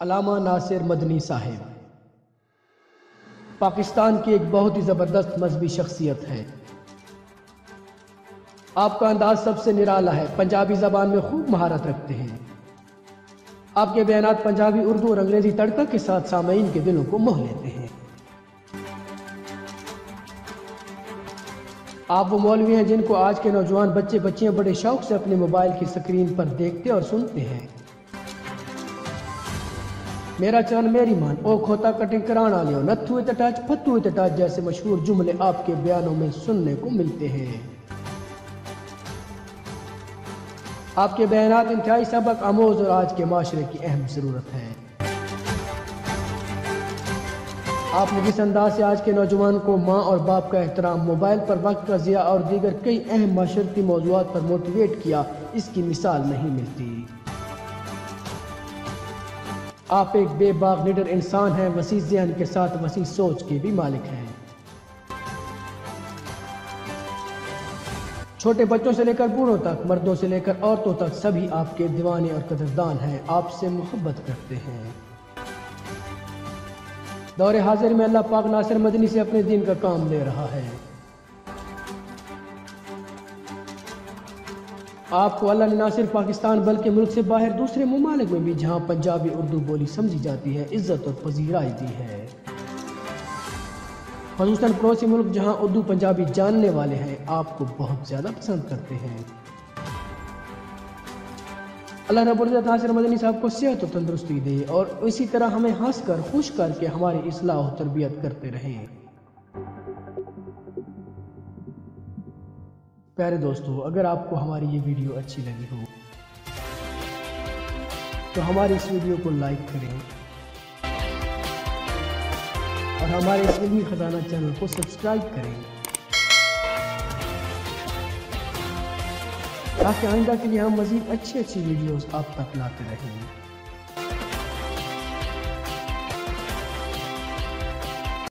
علامہ ناصر مدنی صاحب پاکستان کی ایک بہت ہی زبردست مذہبی شخصیت ہے۔ آپ کا انداز سب سے نرالا ہے، پنجابی زبان میں خوب مہارت رکھتے ہیں۔ آپ کے بیانات پنجابی، اردو اور انگریزی تڑکا کے ساتھ سامعین کے دلوں کو موہ لیتے ہیں۔ آپ وہ مولوی ہیں جن کو آج کے نوجوان بچے بچیاں بڑے شوق سے اپنے موبائل کی سکرین پر دیکھتے اور سنتے ہیں۔ میرا چان میری مان، او کھوتا کٹنگ کرانا لیو، نتھو ٹچ پتھو ٹچ جیسے مشہور جملے آپ کے بیانوں میں سننے کو ملتے ہیں۔ آپ کے بیانات انتہائی سبق آموز اور آج کے معاشرے کی اہم ضرورت ہے۔ آپ نے جس انداز سے آج کے نوجوان کو ماں اور باپ کا احترام، موبائل پر وقت کا ضیاع اور دیگر کئی اہم معاشرتی موضوعات پر موٹیویٹ کیا، اس کی مثال نہیں ملتی۔ آپ ایک بے باک لیڈر انسان ہیں، وسیع ذہن کے ساتھ وسیع سوچ کے بھی مالک ہیں۔ چھوٹے بچوں سے لے کر بوڑھوں تک، مردوں سے لے کر عورتوں تک، سبھی آپ کے دیوانے اور قدردان ہیں، آپ سے محبت کرتے ہیں۔ دور حاضر میں اللہ پاک ناصر مدنی سے اپنے دین کا کام لے رہا ہے۔ آپ کو اللہ نے نہ صرف پاکستان بلکہ ملک سے باہر دوسرے ممالک میں بھی جہاں پنجابی اردو بولی سمجھی جاتی ہے، عزت اور پذیرائی دی ہے۔ خصوصاً پڑوسی ملک جہاں اردو پنجابی جاننے والے ہیں، آپ کو بہت زیادہ پسند کرتے ہیں۔ اللہ رب العزت ناصر مدنی صاحب کو صحت و تندرستی دے اور اسی طرح ہمیں ہنس کر خوش کر کے ہماری اصلاح و تربیت کرتے رہیں۔ پیارے دوستو، اگر آپ کو ہماری یہ ویڈیو اچھی لگی ہو تو ہماری اس ویڈیو کو لائک کریں اور ہمارے اس علمی خزانہ چینل کو سبسکرائب کریں تاکہ آئندہ کے لیے ہم مزید اچھی ویڈیوز آپ تک لاتے رہیں۔